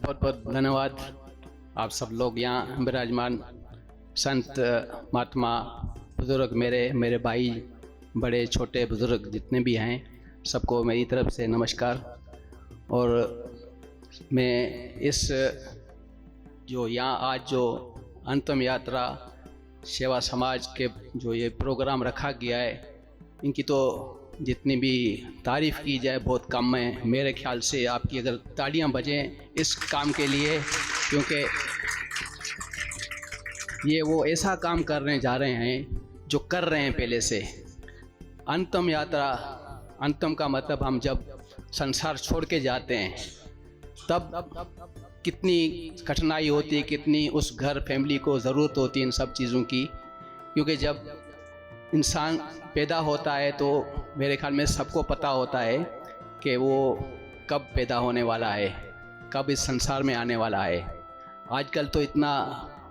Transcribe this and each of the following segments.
बहुत बहुत धन्यवाद। आप सब लोग यहाँ विराजमान संत महात्मा बुजुर्ग, मेरे भाई, बड़े छोटे बुजुर्ग जितने भी हैं, सबको मेरी तरफ से नमस्कार। और मैं इस जो यहाँ आज जो अंतिम यात्रा सेवा समाज के जो ये प्रोग्राम रखा गया है, इनकी तो जितनी भी तारीफ़ की जाए बहुत कम है। मेरे ख्याल से आपकी अगर तालियां बजें इस काम के लिए, क्योंकि ये वो ऐसा काम करने जा रहे हैं जो कर रहे हैं पहले से। अंतिम यात्रा, अंतिम का मतलब हम जब संसार छोड़ के जाते हैं तब कितनी कठिनाई होती है, कितनी उस घर फैमिली को ज़रूरत होती है इन सब चीज़ों की। क्योंकि जब इंसान पैदा होता है तो मेरे ख्याल में सबको पता होता है कि वो कब पैदा होने वाला है, कब इस संसार में आने वाला है। आजकल तो इतना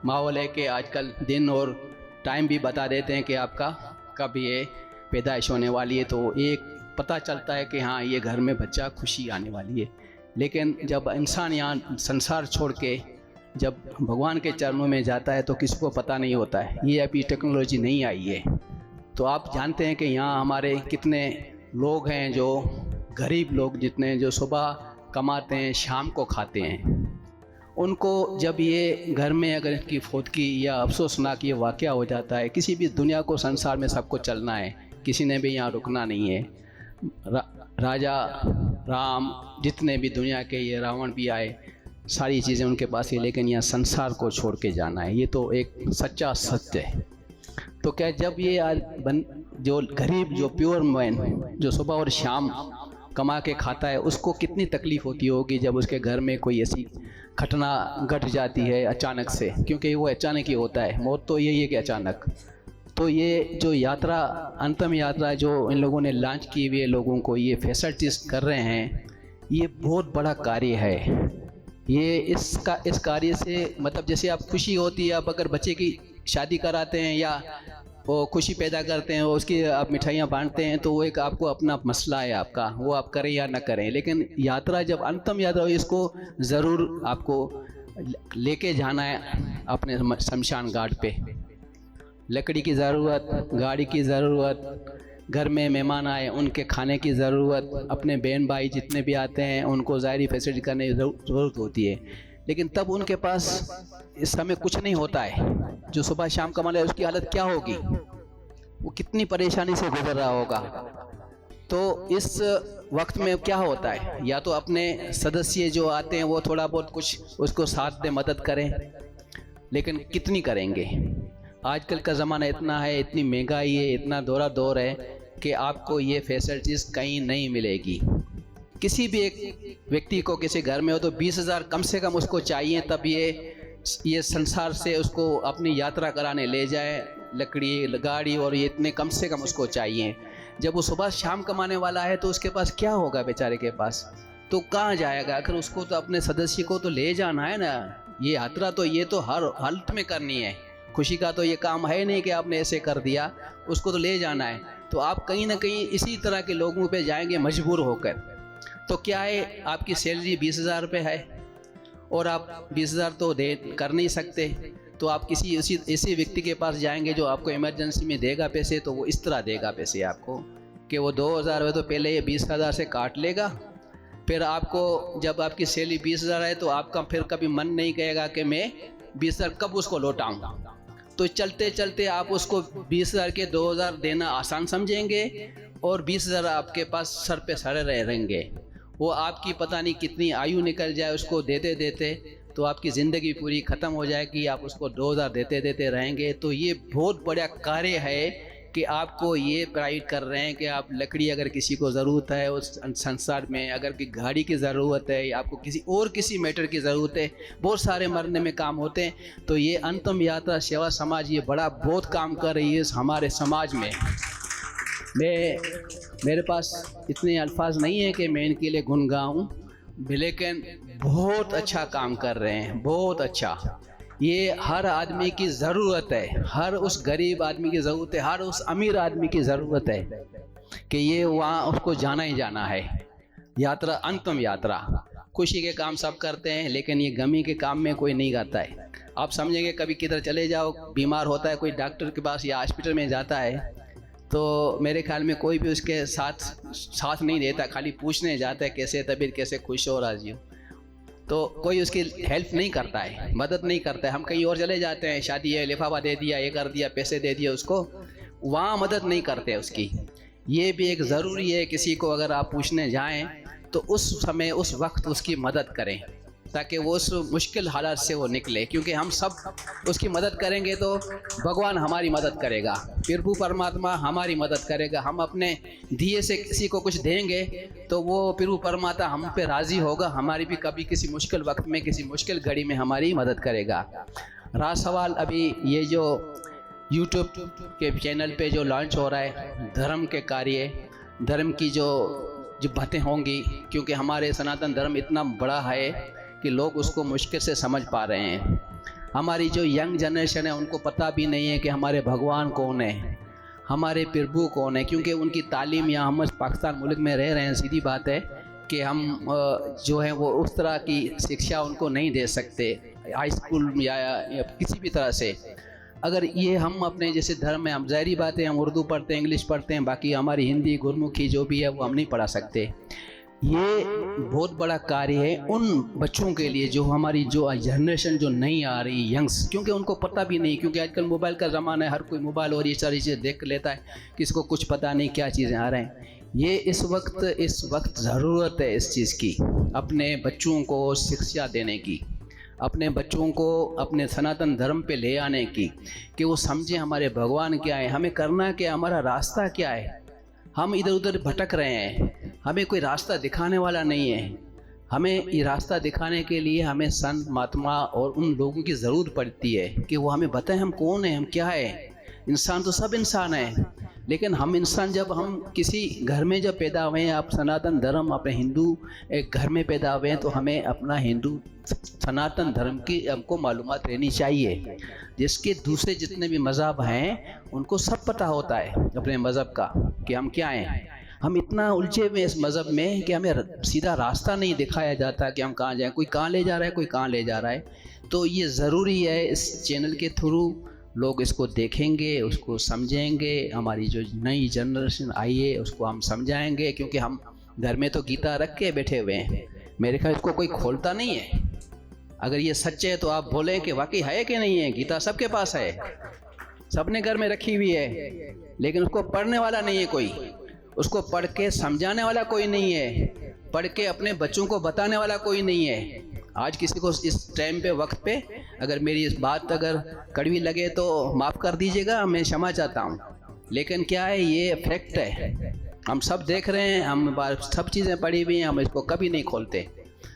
माहौल है कि आजकल दिन और टाइम भी बता देते हैं कि आपका कब ये पैदाइश होने वाली है, तो एक पता चलता है कि हाँ ये घर में बच्चा खुशी आने वाली है। लेकिन जब इंसान यहाँ संसार छोड़ के जब भगवान के चरणों में जाता है तो किसी को पता नहीं होता है, ये अभी टेक्नोलॉजी नहीं आई है। तो आप जानते हैं कि यहाँ हमारे कितने लोग हैं जो गरीब लोग, जितने जो सुबह कमाते हैं शाम को खाते हैं। उनको जब ये घर में अगर इनकी फौतगी या अफसोसनाक ये वाक़या हो जाता है, किसी भी दुनिया को संसार में सबको चलना है, किसी ने भी यहाँ रुकना नहीं है। राजा राम जितने भी दुनिया के, ये रावण भी आए, सारी चीज़ें उनके पास है, लेकिन यहाँ संसार को छोड़ के जाना है। ये तो एक सच्चा सत्य है। तो क्या जब ये आज जो गरीब, जो प्योर मैन, जो सुबह और शाम कमा के खाता है, उसको कितनी तकलीफ़ होती होगी जब उसके घर में कोई ऐसी घटना घट जाती है अचानक से, क्योंकि वो अचानक ही होता है। मौत तो यही है कि अचानक। तो ये जो यात्रा, अंतिम यात्रा जो इन लोगों ने लॉन्च की हुई है, लोगों को ये फैसिलिटीज़ कर रहे हैं, ये बहुत बड़ा कार्य है। ये इस कार्य से मतलब जैसे आप खुशी होती है, आप अगर बच्चे की शादी कराते हैं या वो खुशी पैदा करते हैं, उसकी आप मिठाइयाँ बांटते हैं, तो वो एक आपको अपना मसला है आपका, वो आप करें या ना करें। लेकिन यात्रा जब अंतिम यात्रा हो, इसको ज़रूर आपको लेके जाना है अपने शमशान घाट पे। लकड़ी की ज़रूरत, गाड़ी की ज़रूरत, घर में मेहमान आए उनके खाने की ज़रूरत, अपने बहन भाई जितने भी आते हैं उनको ज़ाहिरी फैसिलिटी करने की ज़रूरत होती है। लेकिन तब उनके पास इस समय कुछ नहीं होता है। जो सुबह शाम कमा ले उसकी हालत क्या होगी, वो कितनी परेशानी से गुजर रहा होगा। तो इस वक्त में क्या होता है, या तो अपने सदस्य जो आते हैं वो थोड़ा बहुत कुछ उसको साथ दे, मदद करें, लेकिन कितनी करेंगे। आजकल का ज़माना इतना है, इतनी महंगाई है, इतना दौर है कि आपको ये फैसिलिटीज़ कहीं नहीं मिलेगी। किसी भी एक व्यक्ति को किसी घर में हो तो 20,000 कम से कम उसको चाहिए, तब ये संसार से उसको अपनी यात्रा कराने ले जाए। लकड़ी, गाड़ी और ये इतने कम से कम उसको चाहिए। जब वो सुबह शाम कमाने वाला है तो उसके पास क्या होगा बेचारे के पास, तो कहाँ जाएगा। आखिर उसको तो अपने सदस्य को तो ले जाना है ना। ये यात्रा तो ये तो हर हालत में करनी है। खुशी का तो ये काम है नहीं कि आपने ऐसे कर दिया, उसको तो ले जाना है। तो आप कहीं ना कहीं इसी तरह के लोगों पे जाएंगे मजबूर होकर। तो क्या है, आपकी सैलरी 20,000 रुपये है और आप 20,000 तो दे कर नहीं सकते, तो आप किसी ऐसे व्यक्ति के पास जाएंगे जो आपको इमरजेंसी में देगा पैसे। तो वो इस तरह देगा पैसे आपको कि वो 2,000 रुपये तो पहले ये 20,000 से काट लेगा। फिर आपको जब आपकी सैलरी 20,000 है तो आपका फिर कभी मन नहीं कहेगा कि मैं 20,000 कब उसको लौटाऊँ। तो चलते चलते आप उसको 20,000 के 2,000 देना आसान समझेंगे और 20,000 आपके पास सर पे सड़े रहेंगे। वो आपकी पता नहीं कितनी आयु निकल जाए उसको देते देते, तो आपकी ज़िंदगी पूरी ख़त्म हो जाएगी। आप उसको 2,000 देते देते रहेंगे। तो ये बहुत बड़ा कार्य है कि आपको ये प्रोवाइड कर रहे हैं कि आप लकड़ी, अगर किसी को ज़रूरत है उस संसार में, अगर कि गाड़ी की ज़रूरत है, आपको किसी मैटर की ज़रूरत है, बहुत सारे मरने में काम होते हैं। तो ये अंतिम यात्रा सेवा समाज ये बहुत काम कर रही है हमारे समाज में। मेरे पास इतने अल्फाज नहीं है कि मैं इनके लिए गुण गाऊँ, लेकिन बहुत अच्छा काम कर रहे हैं, बहुत अच्छा। ये हर आदमी की ज़रूरत है, हर उस गरीब आदमी की ज़रूरत है, हर उस अमीर आदमी की ज़रूरत है कि ये वहाँ उसको जाना ही जाना है। यात्रा, अंतिम यात्रा। खुशी के काम सब करते हैं, लेकिन ये गमी के काम में कोई नहीं करता है। आप समझेंगे कभी किधर चले जाओ, बीमार होता है कोई डॉक्टर के पास या हॉस्पिटल में जाता है, तो मेरे ख्याल में कोई भी उसके साथ नहीं देता, खाली पूछने जाता है कैसे तबीयत, कैसे खुश हो, राजी हो, तो कोई उसकी हेल्प नहीं करता है, मदद नहीं करता है। हम कहीं और चले जाते हैं, शादी है, लिफाफा दे दिया, ये कर दिया, पैसे दे दिए उसको, वहाँ मदद नहीं करते उसकी। ये भी एक ज़रूरी है, किसी को अगर आप पूछने जाएं तो उस समय उस वक्त उसकी मदद करें, ताकि वो उस मुश्किल हालात से वो निकले, क्योंकि हम सब उसकी मदद करेंगे तो भगवान हमारी मदद करेगा, प्रभु परमात्मा हमारी मदद करेगा। हम अपने दिए से किसी को कुछ देंगे तो वो प्रभु परमात्मा हम पे राज़ी होगा, हमारी भी कभी किसी मुश्किल वक्त में, किसी मुश्किल घड़ी में हमारी मदद करेगा। रहा सवाल अभी ये जो यूट्यूब के चैनल पे जो लॉन्च हो रहा है धर्म के कार्य, धर्म की जो बातें होंगी, क्योंकि हमारे सनातन धर्म इतना बड़ा है कि लोग उसको मुश्किल से समझ पा रहे हैं। हमारी जो यंग जनरेशन है उनको पता भी नहीं है कि हमारे भगवान कौन है, हमारे प्रभु कौन है, क्योंकि उनकी तालीम यहाँ हम पाकिस्तान मुल्क में रह रहे हैं। सीधी बात है कि हम जो है वो उस तरह की शिक्षा उनको नहीं दे सकते हाई स्कूल या किसी भी तरह से। अगर ये हम अपने जैसे धर्म में, हम ज़ाहिरी बात है हम उर्दू पढ़ते हैं, इंग्लिश पढ़ते हैं, बाकी हमारी हिंदी गुरमुखी जो भी है वो हम नहीं पढ़ा सकते। ये बहुत बड़ा कार्य है उन बच्चों के लिए जो हमारी जो जनरेशन जो नहीं आ रही यंग्स, क्योंकि उनको पता भी नहीं, क्योंकि आजकल मोबाइल का ज़माना है, हर कोई मोबाइल और ये सारी चीज़ें देख लेता है, किसी को कुछ पता नहीं क्या चीज़ें आ रहे हैं। ये इस वक्त ज़रूरत है इस चीज़ की, अपने बच्चों को शिक्षा देने की, अपने बच्चों को अपने सनातन धर्म पे ले आने की, कि वो समझें हमारे भगवान क्या है, हमें करना क्या, हमारा रास्ता क्या है। हम इधर उधर भटक रहे हैं, हमें कोई रास्ता दिखाने वाला नहीं है। हमें ये रास्ता दिखाने के लिए हमें संत महात्मा और उन लोगों की ज़रूरत पड़ती है कि वो हमें बताएं हम कौन हैं, हम क्या है। इंसान तो सब इंसान है, लेकिन हम इंसान जब हम किसी घर में जब पैदा हुए हैं, आप सनातन धर्म अपने हिंदू एक घर में पैदा हुए हैं, तो हमें अपना हिंदू सनातन धर्म की हमको मालूमात रहनी चाहिए। जिसके दूसरे जितने भी मज़हब हैं उनको सब पता होता है अपने मज़हब का कि हम क्या हैं। हम इतना उलझे हुए इस मज़हब में कि हमें सीधा रास्ता नहीं दिखाया जाता कि हम कहाँ जाएं, कोई कहाँ ले जा रहा है, कोई कहाँ ले जा रहा है। तो ये ज़रूरी है इस चैनल के थ्रू लोग इसको देखेंगे, उसको समझेंगे, हमारी जो नई जनरेशन आई है उसको हम समझाएंगे, क्योंकि हम घर में तो गीता रख के बैठे हुए हैं, मेरे ख्याल इसको कोई खोलता नहीं है। अगर ये सच है तो आप बोलें कि वाकई है कि नहीं है। गीता सबके पास है, सबने घर में रखी हुई है, लेकिन उसको पढ़ने वाला नहीं है कोई, उसको पढ़ के समझाने वाला कोई नहीं है, पढ़ के अपने बच्चों को बताने वाला कोई नहीं है। आज किसी को इस टाइम पे वक्त पे अगर मेरी इस बात अगर कड़वी लगे तो माफ़ कर दीजिएगा, मैं क्षमा चाहता हूँ, लेकिन क्या है ये फैक्ट है, हम सब देख रहे हैं, हम सब चीज़ें पढ़ी हुई हैं, हम इसको कभी नहीं खोलते।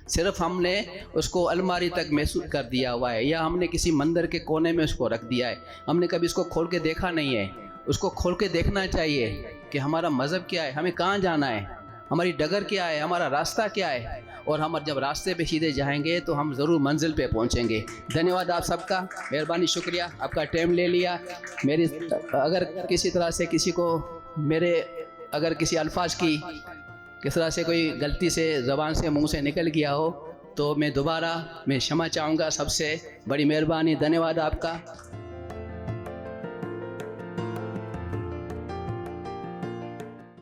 सिर्फ हमने उसको अलमारी तक महसूस कर दिया हुआ है, या हमने किसी मंदिर के कोने में उसको रख दिया है, हमने कभी इसको खोल के देखा नहीं है। उसको खोल के देखना चाहिए कि हमारा मज़हब क्या है, हमें कहाँ जाना है, हमारी डगर क्या है, हमारा रास्ता क्या है, और हम जब रास्ते पे सीधे जाएंगे तो हम ज़रूर मंजिल पे पहुंचेंगे। धन्यवाद आप सबका, मेहरबानी, शुक्रिया, आपका टाइम ले लिया। मेरी अगर किसी तरह से किसी को मेरे अगर किसी अल्फाज की किस तरह से कोई गलती से ज़बान से मुंह से निकल गया हो तो मैं दोबारा क्षमा चाहूँगा। सबसे बड़ी मेहरबानी, धन्यवाद आपका।